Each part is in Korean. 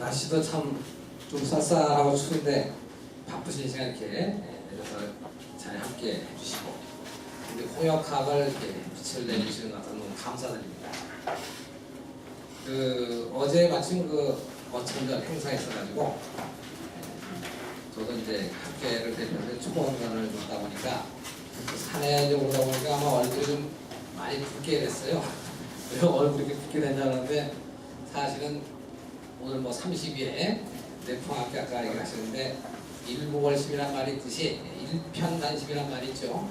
날씨도 참 좀 쌀쌀하고 추운데 바쁘신 시간 이렇게 내려서 잘 함께 해주시고 근데 홍역학을 이렇게 빛을 내주시는 것 같아서 너무 감사드립니다. 어제 마침 어천절 행사가 있어가지고 저도 이제 학회를 대표해서 초보원관을 줬다 보니까 산에 이제 오다 보니까 아마 얼굴이 좀 많이 붓게 됐어요. 왜 얼굴이 이렇게 붓게 된다는데 사실은 오늘 30일에 내풍학교 아까 얘기하시는데 일무월심이란 말이 있듯이 일편단심이란 말이 있죠.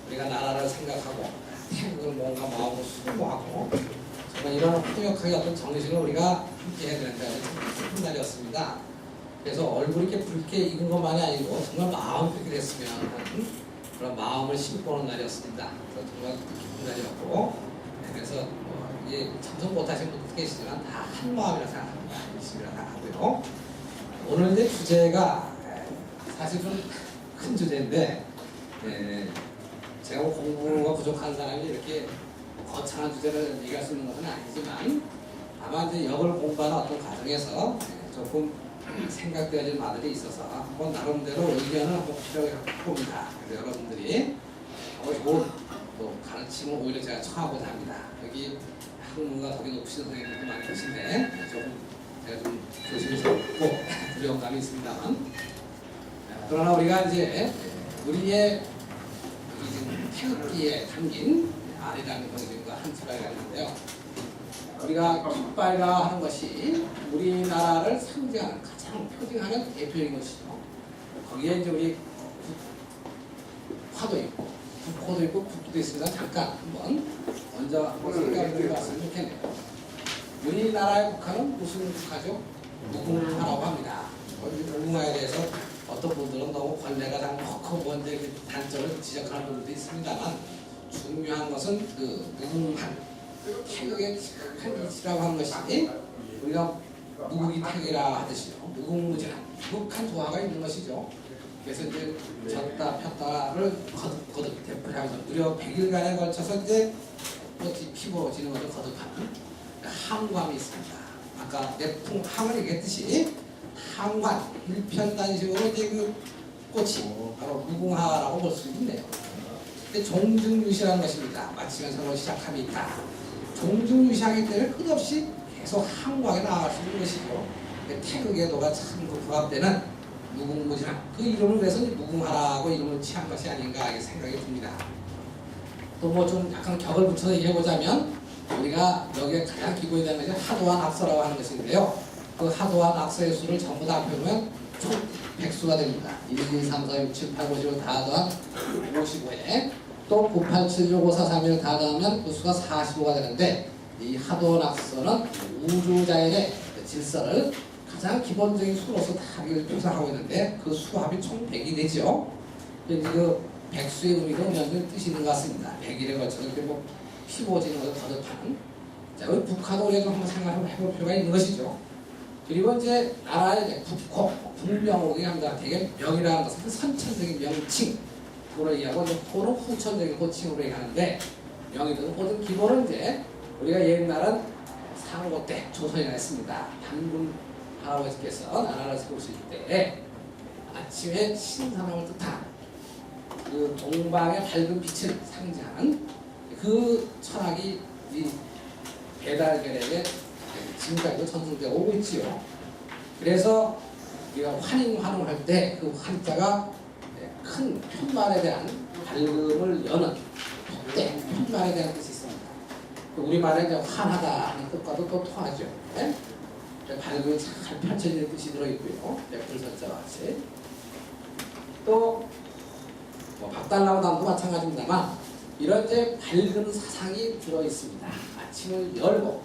우리가 나라를 생각하고 태국을 뭔가 마음으로 수고하고 정말 이런 홍역학의 어떤 정신을 우리가 함께 해야 되는데 큰 날이었습니다. 그래서 얼굴이 이렇게 붉게 익은 것만이 아니고 정말 마음 붉게 됐으면 하는 그런 마음을 심고 오는 날이었습니다. 그래서 정말 기쁜 날이었고 그래서 이게 참석 못하신 분도 계시지만 다 한 마음이라 생각합니다. 열심히라 생각하고요. 오늘 이제 주제가 사실 좀 큰 주제인데 제가 공부가 부족한 사람이 이렇게 거창한 주제를 얘기할 수 있는 것은 아니지만 아마 이제 역을 공부하는 어떤 과정에서 조금 생각되어질 바들이 있어서 한번 나름대로 의견을 한번 필요해 봅니다. 그래서 여러분들이 좋은 또 가르침을 오히려 제가 청하고자 합니다. 여기 학문가 덕이 높으신 선생님들도 많이 계신데 조금 제가 좀 조심스럽고 두려운 감이 있습니다만 그러나 우리가 이제 우리의 지금 태극기에 담긴 아리랑 정신과 한치발이가 있는데요. 우리가 깃발이라 하는 것이 우리나라를 상징하는 가장 표징하는 대표적인 것이죠. 거기에 이제 우리 화도 있고 국호도 있고 국기도 있습니다. 잠깐 한번 먼저 생각을 해봤으면 좋겠네요. 우리나라의 국화는 무슨 국화죠? 무궁화라고 합니다. 무궁화에 대해서 어떤 분들은 너무 권례가 많고 먼저 단점을 지적하는 분들도 있습니다만 중요한 것은 무궁한 태극의 큰 이치라고 하는 것이 우리가 무국이 태극이라 하듯이요. 무궁무진한 무국한 조화가 있는 것이죠. 그래서 이제 졌다 폈다를 거듭 되풀이하면서 무려 100일간에 걸쳐서 이제 꽃이 피워지는 것을 거듭하는 항감이 있습니다. 아까 내풍 항을 얘기했듯이 항관 일편단식으로 이제 꽃이 바로 무궁화라고 볼 수 있네요. 근데 종중유시라는 것입니다. 마치면서 시작함이 있다. 종중유시하기 때문에 끝없이 계속 항광에 나아갈 수 있는 것이고 태극의 도가 참 부합되는 무궁무진한 그 이름을 위해서 무궁화라고 이름을 취한 것이 아닌가 이렇게 생각이 듭니다. 또 좀 약간 격을 붙여서 얘기해보자면 우리가 여기에 가장 기본이 되는 것이 하도와 낙서라고 하는 것인데요. 그 하도와 낙서의 수를 전부 다 합해보면 총 100수가 됩니다. 1, 2, 3, 4, 6, 7, 8, 9, 10을 다 더한 55에 또 9, 8, 7, 6, 5, 4, 3, 1을 다 더하면 그 수가 45가 되는데 이 하도 낙서는 우주자연의 질서를 가장 기본적인 수로서 다 표상하고 있는데 그 수합이 총 100이 되죠. 그 100수의 의미가 완전히 뜻이 있는 것 같습니다. 100일에 걸쳐서 이렇게 피워지는 것을 거듭하는 자, 우리 북한도 우리가 좀 한번 생각을 해볼 필요가 있는 것이죠. 그리고 이제 나라의 국호, 국명호기 합니다. 되게 명이라는 것은 선천적인 명칭 그로 얘기하고 호는 후천적인 호칭으로 얘기하는데 명이든 호든 기본은 이제 우리가 옛날은 상고 때 조선이나 했습니다. 단군 할아버지께서 나라를 세우실 때 아침에 신선함을 뜻한 그 동방의 밝은 빛을 상징하는 그 철학이 이 배달결핵에 지금까지도 전승되어 오고 있지요. 그래서 우리가 환인환흥을 할 때 그 환자가 큰 편말에 대한 밝음을 여는 때 편말에 대한 뜻이 있습니다. 우리말에 이제 환하다 하는 뜻과도 또 통하죠. 네? 밝음이 잘 펼쳐지는 뜻이 들어있고요. 불선자와 같이. 또 박달나무담도 마찬가지입니다만 이런 이제 밝은 사상이 들어있습니다. 아침을 열고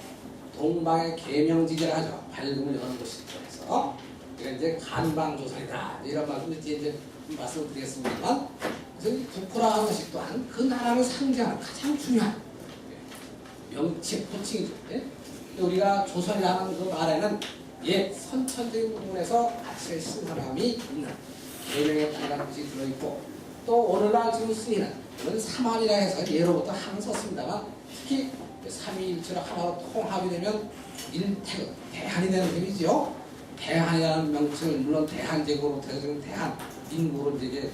동방의 계명지기를 하죠. 밝음을 여는 것이죠. 그래서 이건 이제 간방조선이다. 이런 말씀을 이제 말씀을 드리겠습니다만 그래서 국호라는 것이 또한 그 나라를 상징하는 가장 중요한 명칭, 호칭이죠. 우리가 조선이라는 그 말에는 옛 선천적인 부분에서 아침의 신선함이 있는 계명의 빨간 뜻이 들어있고 또 오늘날 지금 쓰이는 이건 삼한이라 해서 예로부터 항 썼습니다만 특히 삼위일체로 하나로 통합이 되면 일태극 대한이 되는 셈이죠. 대한이라는 명칭을 물론 대한제국으로 지금 대한민국으로 이제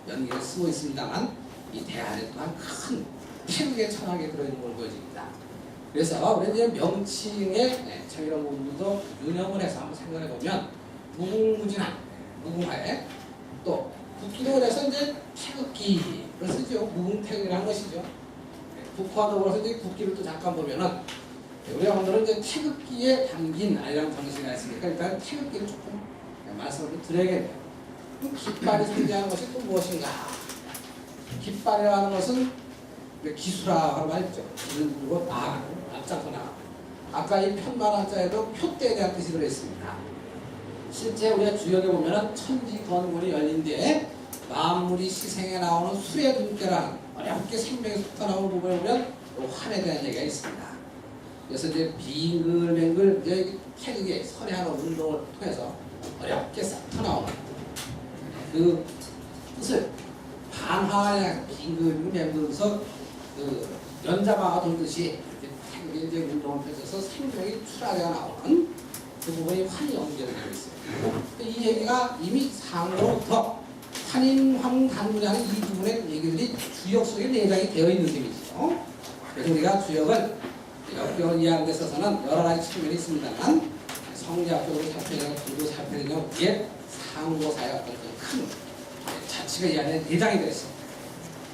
연계를 쓰고 있습니다만 이 대한에 또한 큰 태극의 철학이 들어있는 걸 보여집니다. 그래서 우리 이제 명칭에 참 이런 부분도 유념을 해서 한번 생각해 보면 무궁무진한 무궁화에 또 국기도 그래서 이제 태극기를 쓰죠. 무궁태극이라는 것이죠. 국화도 그래서 이제 국기를 또 잠깐 보면은 우리가 오늘은 이제 태극기에 담긴 아이라는 정신이 있으니까 일단 태극기를 조금 말씀을 드려야겠네요. 깃발이 존재하는 것이 또 무엇인가? 깃발이라는 것은 기수라고 말했죠. 길을 들고 나아가는, 앞장서 나가는. 아까 이 편만 한자에도 표대에 대한 뜻이 들어있습니다. 실제 우리가 주역에 보면은 천지 건물이 열린 뒤에 만물이 시생에 나오는 수의 눈깨라는 어렵게 생명이 솟아나오는 부분을 보면 환에 대한 얘기가 있습니다. 그래서 이제 빙글빙글 이제 태극의 선회하는 운동을 통해서 어렵게 싹 터나오는 그 뜻을 반화에 빙글빙글 맴돌면서 그 연자마가 돌듯이 태극의 이제 운동을 펼쳐서 생명이 출하되어 나오는 그 부분이 환이 연결되어 있어요. 이 얘기가 이미 상으로부터 환인황단문이라는 이 부분의 얘기들이 주역 속에 내장이 되어 있는 셈이죠. 그래서 우리가 주역을 역경을 이해하는 데 있어서는 여러 가지 측면이 있습니다만 성리학적으로 살펴내고 불교 살펴내고 이게 상고사의 어떤 큰 자치가 이 안에 내장이 되어 있습니다.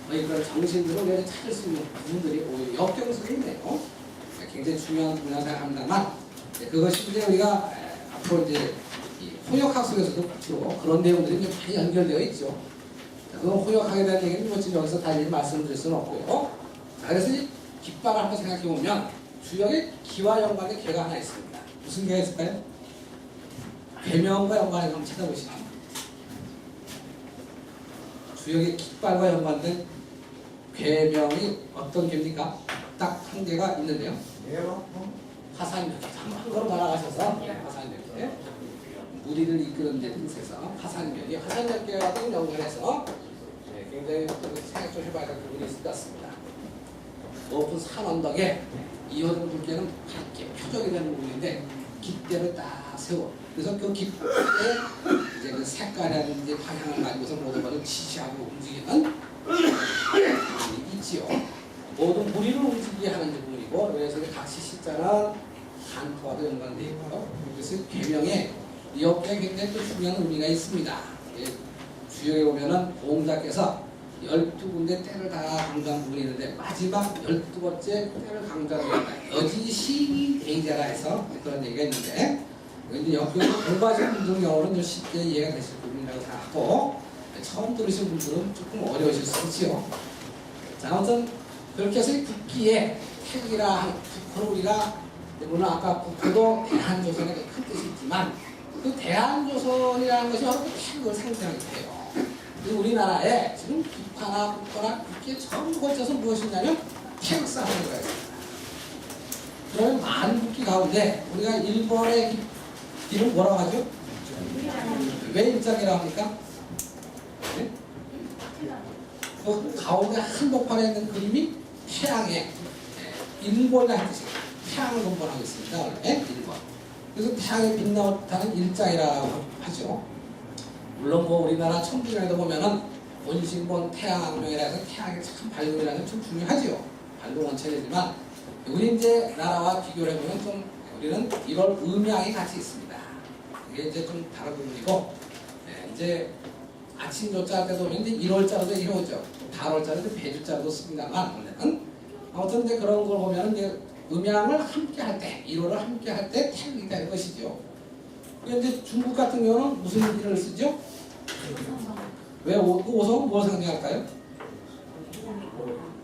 그런 정신들을 우리가 찾을 수 있는 부분들이 오히려 역경 속에 있네요. 굉장히 중요한 분야라고 생각합니다만 그것이 이제 우리가 앞으로 이제 혼역학 속에서도 주로 그런 내용들이 좀 많이 연결되어 있죠. 그 혼역학에 대한 얘기는 뭐 지금 여기서 다 말씀드릴 수는 없고요. 그래서 이 깃발을 한번 생각해 보면 주역에 기와 연관된 개가 하나 있습니다. 무슨 개가 있을까요? 괴명과 연관해서 한번 찾아보시죠. 주역의 깃발과 연관된 괴명이 어떤 개입니까? 딱 한 개가 있는데요. 화산벽. 한 걸음 날아가셔서 화산벽에 무리를 이끄는 데 뜻에서 화산벽이 화산벽과 연관해서 굉장히 생각 좀 해봐야 될 부분이 있을 것 같습니다. 높은 산 언덕에 이어진 굵게는 밝게 표적이 되는 부분인데 깃대를 딱 세워. 그래서 그 깃대에 이제 그 색깔이라든지 방향을 가지고서 모든 것을 지시하고 움직이는 부분이 있지요. 모든 무리를 움직이게 하는 부분이고, 그래서 각시 시자는 한토와도 연관되어 있고요. 그래서 계명에 옆에 굉장히 또 중요한 의미가 있습니다. 주역에 보면은 공자께서 12군데 때를 다 강조한 부분이 있는데 마지막 12번째 때를 강조하다 여지시 대자라 해서 그런 얘기가 있는데 이제 역경을 공부하시는 분들 경우는 쉽게 이해가 되실 부분이라고 생각하고 처음 들으신 분들은 조금 어려우실 수 있지요. 자, 아무튼 그렇게 해서 이 국기에 태극이라 하는 국호는 우리가 물론 아까 국호도 대한조선의 큰 뜻이 있지만 그 대한조선이라는 것이 바로 그 태극을 상징하게 돼요. 우리나라에 지금 국화나 국호나 국기에 전부 걸쳐서 무엇이냐면 태극사라는 거가 있습니다. 그러면 많은 국기 가운데 우리가 일본의 이름 뭐라고 하죠? 왜 일장이라고 합니까? 네? 그 가운데 한복판에 있는 그림이 태양의 일본이라는 뜻이에요. 태양을 근본하고 있습니다. 원래 일본. 그래서 태양에 빛나는 일장이라고 하죠. 물론 뭐 우리나라 천부경에도 보면은 원신본 태양왕명이라 해서 태양의 참 발동이라는 게 좀 중요하죠. 발동 원천이지만 우리 이제 나라와 비교를 해보면 좀 우리는 1월 음양이 같이 있습니다. 이게 이제 좀 다른 부분이고 이제 아침 조자 할 때도 이제 1월자로도 이루어져. 달월자로도 배주자로도 씁니다만 원래는 아무튼 이제 그런 걸 보면은 이제 음양을 함께 할 때, 1월을 함께 할 때 태극이 되는 것이죠. 이제 중국 같은 경우는 무슨 일을 쓰죠? 왜 오성은 뭘 상징할까요?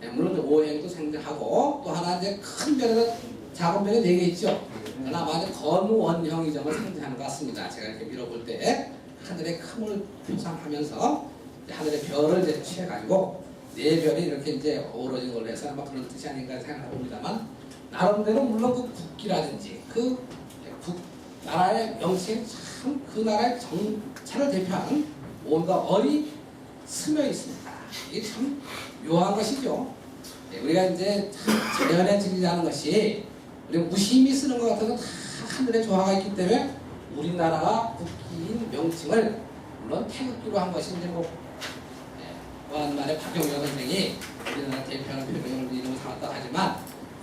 네, 물론 오행도 상징하고 또 하나 이제 큰 별에다 작은 별에 4개 있죠. 그나마 이제 건원형이점을 상징하는 것 같습니다. 제가 이렇게 밀어볼 때 하늘의 크을 표상하면서 하늘의 별을 이제 취해가지고 4별이 이렇게 이제 어우러진 걸로 해서 아마 그런 뜻이 아닌가 생각합니다만 나름대로 물론 그 국기라든지 그 나라의 명칭이 참 그 나라의 정체를 대표하는 뭔가 얼이 스며 있습니다. 이게 참 묘한 것이죠. 우리가 이제 자연의 진리라는 것이 우리가 무심히 쓰는 것 같아서 다 하늘의 조화가 있기 때문에 우리나라가 국기인 명칭을 물론 태극기로 한 것이 이제 뭐 오랜만에 박영렬 선생이 우리나라 대표하는 표명을 이름을 삼았다 하지만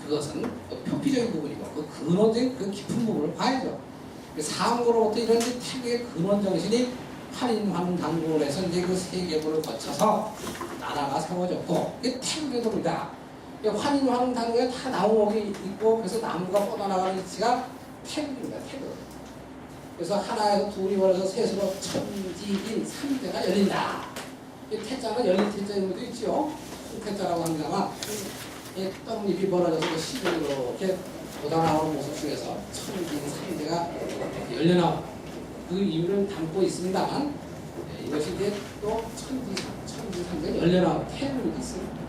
그것은 그 표피적인 부분이고 그 근원적인 그 깊은 부분을 봐야죠. 상고로부터 이런 태극의 근원 정신이 한인환 단군에서 이제 그 세계부를 거쳐서 나라가 세워졌고 이게 태극의 도입니다. 환인환 단군에 다 나무목이 있고 그래서 나무가 뻗어나가는 위치가 태극입니다. 태극. 그래서 하나에서 둘이 벌어서 셋으로 천지인 삼대가 열린다. 이 태자는 열린 태자 이런 것도 있죠. 태자라고 합니다만 떡잎이 벌어져서 시골로 이렇게 돋아나오는 모습 중에서 천지인 삼대가 열려나오고 그 이유를 담고 있습니다만 이것이 이제 또 천지 삼대가 열려나오는 태극이 있습니다.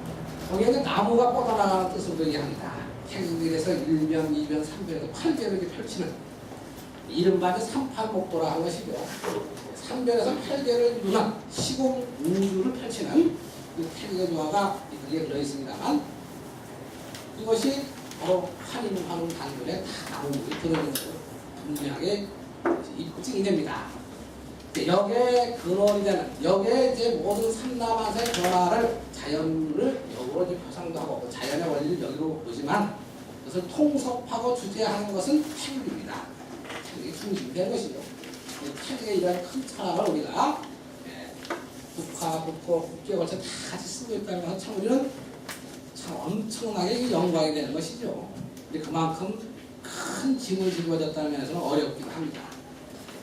거기에는 나무가 뻗어나가는 뜻으로 얘기합니다. 태극에서 1변, 2변, 3변에서 8변을 이렇게 펼치는 이른바 삼팔목도라 하는 것이죠. 3변에서 8변을 이루는 시공 우주를 펼치는 그 태극의 조화가 이렇게 들어있습니다만 이것이 바로 환인환웅 단군에 다 나무목이 들어있는 것으로 분명하게 입증이 됩니다. 여기에 근원이 되는 여기에 이제 모든 삼라만사의 변화를 자연을 역으로 이제 표상도 하고 자연의 원리를 여기로 보지만 그것을 통섭하고 주제하는 것은 태극입니다. 태극이 중심이 되는 것이죠. 태극의 이러한 큰 철학을 우리가 국화, 국토, 국기에 걸쳐 다 같이 쓰고 있다는 것은 참 우리는 참 엄청나게 영광이 되는 것이죠. 근데 그만큼 큰 짐을 짊어졌다는 면에서는 어렵기도 합니다.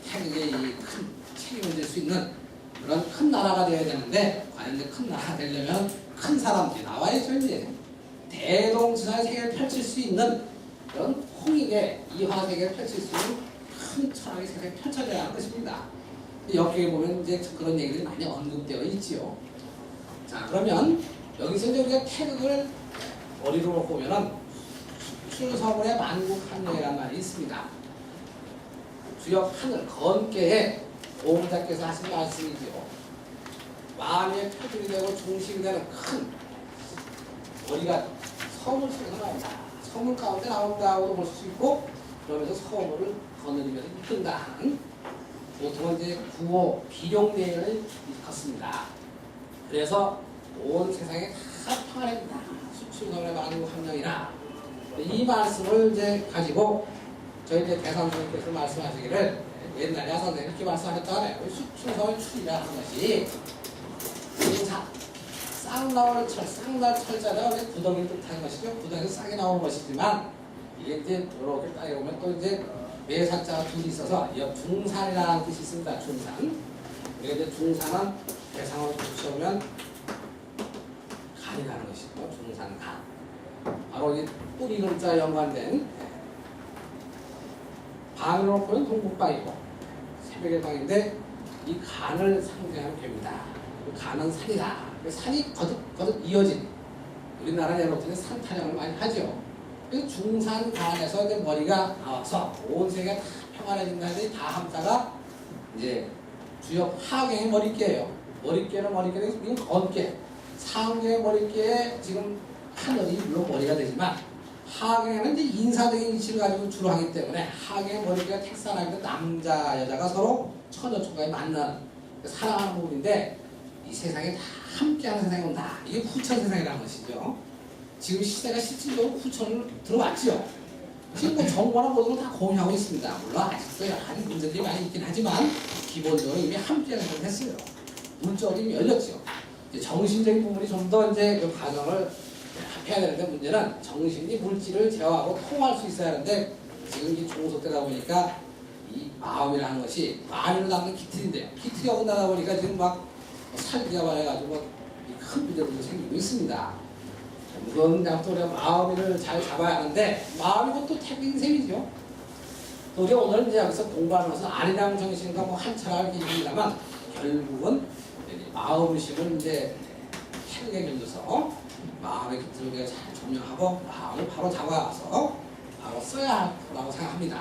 태극의 이 큰 책임을 질 수 있는 그런 큰 나라가 되어야 되는데 과연 이제 큰 나라가 되려면 큰 사람들이 나와야죠. 이제 대동지사의 세계를 펼칠 수 있는 그런 홍익의 이화 세계를 펼칠 수 있는 큰 철학의 세계를 펼쳐져야 하는 것입니다. 여기에 보면 이제 그런 얘기들이 많이 언급되어 있지요. 자, 그러면 여기서 이제 우리가 태극을 머리로 보면은 춘서문의 만국한령이라는 말이 있습니다. 주역 하늘 건계에 오음자께서 하신 말씀이지요. 마음의 표준이 되고 중심이 되는 큰 머리가 서물 속에서 나온다. 서물 가운데 나온다고 볼 수 있고 그러면서 서물을 거느리면서 이끈다는 보통은 이제 구호 비룡내를 일컫습니다. 그래서 온 세상에 다 평안합니다. 수출성의 만국한령이라 이 말씀을 이제 가지고 저희 이제 대상선생님께서 말씀하시기를 옛날에 선생님 이렇게 말씀하셨다네요. 수출성의 출이라 하는 것이 싹 나오는 철, 싹날 철자가 왜 구덩이를 뜻하는 것이죠. 구덩이에서 싹이 나오는 것이지만 이게 이제 이렇게 따져 보면 또 이제 매산자가 둘이 있어서 중산이라는 뜻이 있습니다. 중산. 그리고 이제 중산은 대상을 붙여보면 간이라는 것이고 중산간. 바로 이 뿌리 글자 연관된 방으로 보면 동북방이고 새벽의 방인데 이 간을 상징하는 괴입니다. 간은 산이다. 산이 거듭 이어진 우리나라 예로부터는 산 타령을 많이 하죠. 그래서 중산간에서 이제 머리가 나와서 온 세계가 다 평안해진다는데 다 함자가 이제 주역 하경의 머릿개예요. 머릿개는 지금 건개. 상경의 머릿개에 지금 하늘이 물론 머리가 되지만 하경에는 이제 인사적인 이치를 가지고 주로 하기 때문에 하경의 머릿개가 택산하기 남자 여자가 서로 처녀 총각이 만나는 사랑하는 부분인데 이 세상에 다 함께하는 세상이 온다. 이게 후천 세상이라는 것이죠. 지금 시대가 실질적으로 후천을 들어왔죠. 지금 뭐 정보나 모든 걸 다 공유하고 있습니다. 물론 아직도 여러 가지 문제들이 많이 있긴 하지만 기본적으로 이미 함께하는 세상이 됐어요. 물적으로 이미 열렸죠. 이제 정신적인 부분이 좀 더 이제 그 과정을 합해야 되는데 문제는 정신이 물질을 제어하고 통할 수 있어야 하는데 지금 이 종소 때다 보니까 이 마음이라는 것이 마음을 담는 기틀인데요. 기틀이 어긋나다 보니까 지금 막 살기가 말해가지고 큰 문제들도 생기고 있습니다. 그건 그냥 또 우리가 마음을 잘 잡아야 하는데 마음이 또 태극인 셈이죠. 또 우리가 오늘 이제 여기서 공부하는 것은 아리랑 정신과 뭐 한철학을 얘기합니다만 결국은 마음심을 이제 태극에 견뎌서 마음의 기틀을 우리가 잘 점령하고 마음을 바로 잡아서 바로 써야 한다고 생각합니다.